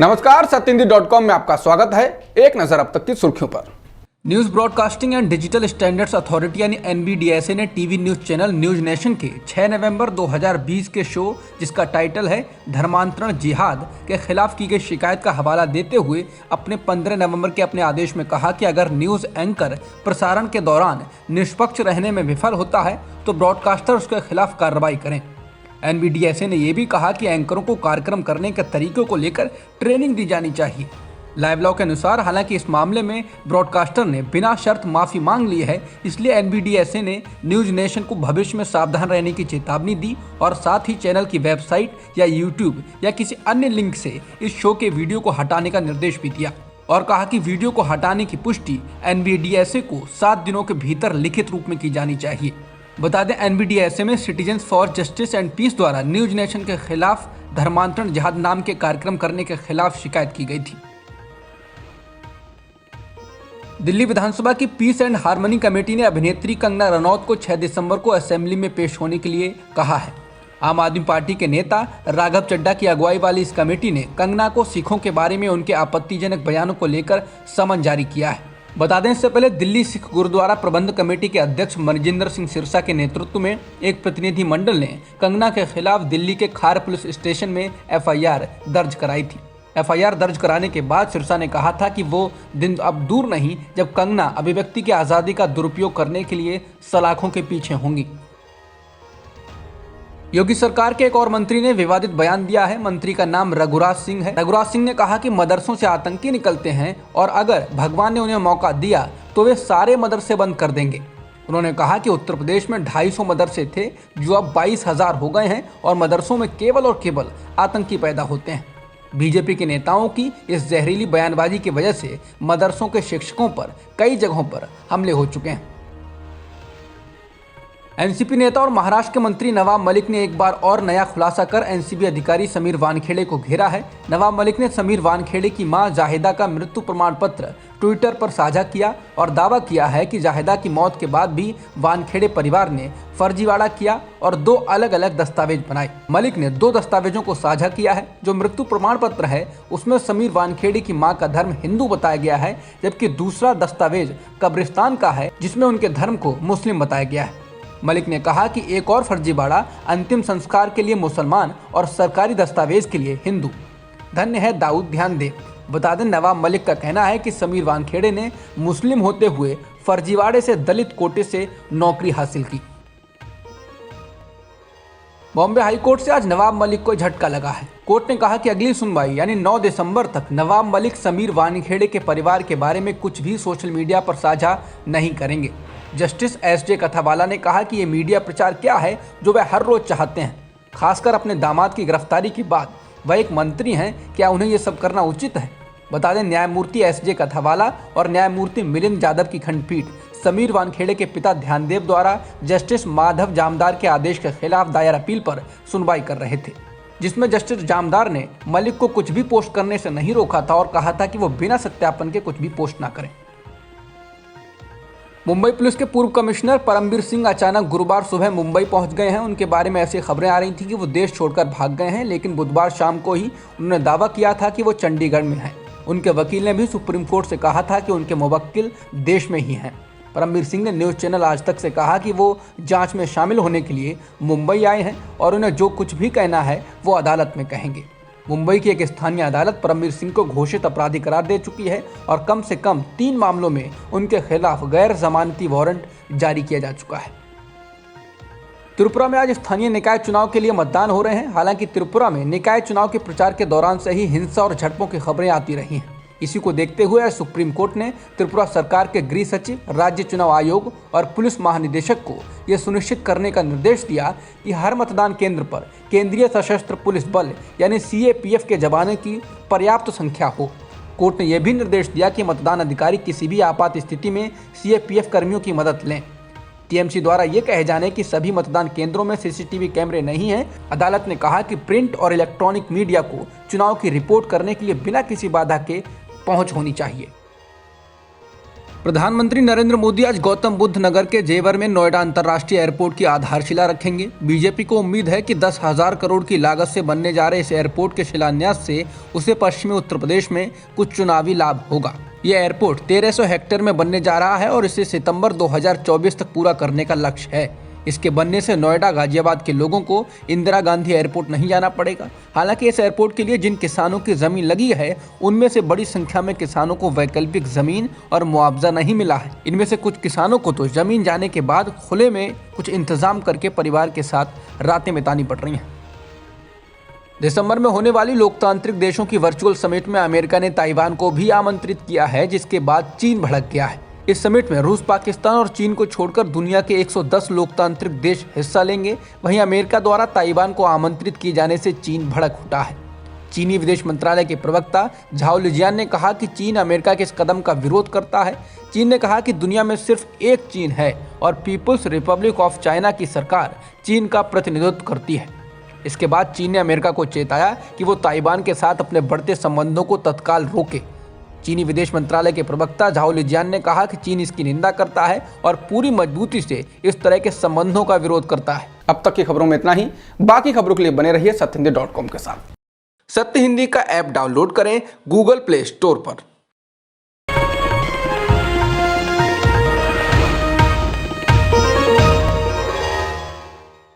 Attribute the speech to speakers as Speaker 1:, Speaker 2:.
Speaker 1: नमस्कार, सत्यहिंदी.com में आपका स्वागत है। एक नजर अब तक की सुर्खियों पर।
Speaker 2: News broadcasting and digital standards authority यानी NBDSA ने TV news channel news Nation के 6 नवंबर 2020 के शो जिसका टाइटल है धर्मांतरण जिहाद के खिलाफ की गई शिकायत का हवाला देते हुए अपने 15 नवंबर के अपने आदेश में कहा कि अगर न्यूज़ एंकर प्रसारण के दौरान निष्पक्ष रहने में विफल होता है तो ब्रॉडकास्टर उसके खिलाफ कार्रवाई करें। NBDSA ने यह भी कहा कि एंकरों को कार्यक्रम करने के तरीकों को लेकर ट्रेनिंग दी जानी चाहिए। लाइव लॉ के अनुसार हालांकि इस मामले में ब्रॉडकास्टर ने बिना शर्त माफी मांग ली है, इसलिए NBDSA ने न्यूज़ नेशन को भविष्य में सावधान रहने की चेतावनी दी और साथ ही चैनल की वेबसाइट या यूट्यूब या किसी अन्य लिंक से इस शो के वीडियो को हटाने का निर्देश भी दिया और कहा कि वीडियो को हटाने की पुष्टि NBDSA को 7 दिनों के भीतर लिखित रूप में की जानी चाहिए। बता दें, NBDSA में citizens for justice and peace द्वारा न्यूज़ नेशन के खिलाफ धर्मांतरण जिहाद नाम के कार्यक्रम करने के खिलाफ शिकायत की गई थी। दिल्ली विधानसभा की पीस एंड हार्मनी कमेटी ने अभिनेत्री कंगना रनौत को 6 दिसंबर को असेंबली में पेश होने के लिए कहा है। आम आदमी पार्टी के नेता राघव चड्ढा की अगुवाई वाली इस कमेटी ने कंगना को सिखों के बारे में उनके आपत्तिजनक बयानों को लेकर समन जारी किया है। बता दें, इससे पहले दिल्ली सिख गुरुद्वारा प्रबंध कमेटी के अध्यक्ष मनजिंदर सिंह सिरसा के नेतृत्व में एक प्रतिनिधि मंडल ने कंगना के खिलाफ दिल्ली के खार पुलिस स्टेशन में FIR दर्ज कराई थी। FIR दर्ज कराने के बाद सिरसा ने कहा था कि वो दिन अब दूर नहीं जब कंगना अभिव्यक्ति की आज़ादी का दुरुपयोग करने के लिए सलाखों के पीछे होंगी। योगी सरकार के एक और मंत्री ने विवादित बयान दिया है। मंत्री का नाम रघुराज सिंह है। रघुराज सिंह ने कहा कि मदरसों से आतंकी निकलते हैं और अगर भगवान ने उन्हें मौका दिया तो वे सारे मदरसे बंद कर देंगे। उन्होंने कहा कि उत्तर प्रदेश में 250 मदरसे थे जो अब 22,000 हो गए हैं और मदरसों में केवल और केवल आतंकी पैदा होते हैं। बीजेपी के नेताओं की इस जहरीली बयानबाजी की वजह से मदरसों के शिक्षकों पर कई जगहों पर हमले हो चुके हैं। एनसीपी नेता और महाराष्ट्र के मंत्री नवाब मलिक ने एक बार और नया खुलासा कर एनसीबी अधिकारी समीर वानखेड़े को घेरा है। नवाब मलिक ने समीर वानखेड़े की मां जाहिदा का मृत्यु प्रमाण पत्र ट्विटर पर साझा किया और दावा किया है कि जाहिदा की मौत के बाद भी वानखेड़े परिवार ने फर्जीवाड़ा किया और 2 अलग अलग दस्तावेज बनाए। मलिक ने 2 दस्तावेजों को साझा किया है। जो मृत्यु प्रमाण पत्र है उसमें समीर वानखेड़े की मां का धर्म हिंदू बताया गया है, जबकि दूसरा दस्तावेज कब्रिस्तान का है जिसमें उनके धर्म को मुस्लिम बताया गया है। मलिक ने कहा कि एक और फर्जीवाड़ा अंतिम संस्कार के लिए मुसलमान और सरकारी दस्तावेज के लिए हिंदू। धन्य है दाऊद, ध्यान दे। बता दें, नवाब मलिक का कहना है कि समीर वानखेड़े ने मुस्लिम होते हुए फर्जीवाड़े से दलित कोटे से नौकरी हासिल की। बॉम्बे हाई कोर्ट से आज नवाब मलिक को झटका लगा है। कोर्ट ने कहा कि अगली सुनवाई यानी 9 दिसंबर तक नवाब मलिक समीर वानखेड़े के परिवार के बारे में कुछ भी सोशल मीडिया पर साझा नहीं करेंगे। जस्टिस SJ कथावाला ने कहा कि ये मीडिया प्रचार क्या है जो वह हर रोज चाहते हैं, खासकर अपने दामाद की गिरफ्तारी के बाद। वह एक मंत्री हैं, क्या उन्हें ये सब करना उचित है? बता दें, न्यायमूर्ति SJ कथावाला और न्यायमूर्ति मिलिंद जाधव की खंडपीठ समीर वानखेड़े के पिता ध्यानदेव द्वारा जस्टिस माधव जामदार के आदेश के खिलाफ दायर अपील पर सुनवाई कर रहे थे, जिसमें जस्टिस जामदार ने मलिक को कुछ भी पोस्ट करने से नहीं रोका था और कहा था कि वो बिना सत्यापन के कुछ भी पोस्ट ना करें। मुंबई पुलिस के पूर्व कमिश्नर परमबीर सिंह अचानक गुरुवार सुबह मुंबई पहुंच गए हैं। उनके बारे में ऐसी खबरें आ रही थी कि वो देश छोड़कर भाग गए हैं, लेकिन बुधवार शाम को ही उन्होंने दावा किया था कि वो चंडीगढ़ में हैं। उनके वकील ने भी सुप्रीम कोर्ट से कहा था कि उनके मुवक्किल देश में ही हैं। परमबीर सिंह ने न्यूज़ चैनल आज तक से कहा कि वो जांच में शामिल होने के लिए मुंबई आए हैं और उन्हें जो कुछ भी कहना है वो अदालत में कहेंगे। मुंबई की एक स्थानीय अदालत परमबीर सिंह को घोषित अपराधी करार दे चुकी है और कम से कम 3 मामलों में उनके खिलाफ गैर जमानती वारंट जारी किया जा चुका है। त्रिपुरा में आज स्थानीय निकाय चुनाव के लिए मतदान हो रहे हैं। हालांकि त्रिपुरा में निकाय चुनाव के प्रचार के दौरान से ही हिंसा और झड़पों की खबरें आती रही हैं। इसी को देखते हुए सुप्रीम कोर्ट ने त्रिपुरा सरकार के गृह सचिव, राज्य चुनाव आयोग और पुलिस महानिदेशक को यह सुनिश्चित करने का निर्देश दिया कि हर मतदान केंद्र पर केंद्रीय सशस्त्र पुलिस बल यानी CAPF के जवानों की पर्याप्त संख्या हो। कोर्ट ने यह भी निर्देश दिया कि मतदान अधिकारी किसी भी आपात स्थिति में CAPF कर्मियों की मदद लें। TMC द्वारा ये कहे जाने कि सभी मतदान केंद्रों में CCTV कैमरे नहीं हैं। अदालत ने कहा कि प्रिंट और इलेक्ट्रॉनिक मीडिया को चुनाव की रिपोर्ट करने के लिए बिना किसी बाधा के पहुंच होनी चाहिए। प्रधानमंत्री नरेंद्र मोदी आज गौतम बुद्ध नगर के जेवर में नोएडा अंतर्राष्ट्रीय एयरपोर्ट की आधारशिला रखेंगे। बीजेपी को उम्मीद है कि 10,000 करोड़ की लागत से बनने जा रहे इस एयरपोर्ट के शिलान्यास से उसे पश्चिमी उत्तर प्रदेश में कुछ चुनावी लाभ होगा। यह एयरपोर्ट 1300 हेक्टेयर में बनने जा रहा है और इसे सितंबर 2024 तक पूरा करने का लक्ष्य है। इसके बनने से नोएडा गाजियाबाद के लोगों को इंदिरा गांधी एयरपोर्ट नहीं जाना पड़ेगा। हालांकि इस एयरपोर्ट के लिए जिन किसानों की जमीन लगी है उनमें से बड़ी संख्या में किसानों को वैकल्पिक जमीन और मुआवजा नहीं मिला है। इनमें से कुछ किसानों को तो जमीन जाने के बाद खुले में कुछ इंतजाम करके परिवार के साथ रातें बितानी पड़ रही हैं। दिसंबर में होने वाली लोकतांत्रिक देशों की वर्चुअल समिट में अमेरिका ने ताइवान को भी आमंत्रित किया है, जिसके बाद चीन भड़क गया है। इस समिट में रूस, पाकिस्तान और चीन को छोड़कर दुनिया के 110 लोकतांत्रिक देश हिस्सा लेंगे। वहीं अमेरिका द्वारा ताइवान को आमंत्रित किए जाने से चीन भड़क उठा है। चीनी विदेश मंत्रालय के प्रवक्ता झाओ लिजियान ने कहा कि चीन अमेरिका के इस कदम का विरोध करता है। चीन ने कहा कि दुनिया में सिर्फ एक चीन है और पीपुल्स रिपब्लिक ऑफ चाइना की सरकार चीन का प्रतिनिधित्व करती है। इसके बाद चीन ने अमेरिका को चेताया कि वो ताइवान के साथ अपने बढ़ते संबंधों को तत्काल रोके। चीनी विदेश मंत्रालय के प्रवक्ता झाओ लिजियान ने कहा कि चीन इसकी निंदा करता है और पूरी मजबूती से इस तरह के संबंधों का विरोध करता है।
Speaker 1: अब तक की खबरों में इतना ही। बाकी खबरों के लिए बने रहिए सत्यहिंदी.com के साथ।
Speaker 2: सत्य हिंदी का ऐप डाउनलोड करें गूगल प्ले स्टोर पर।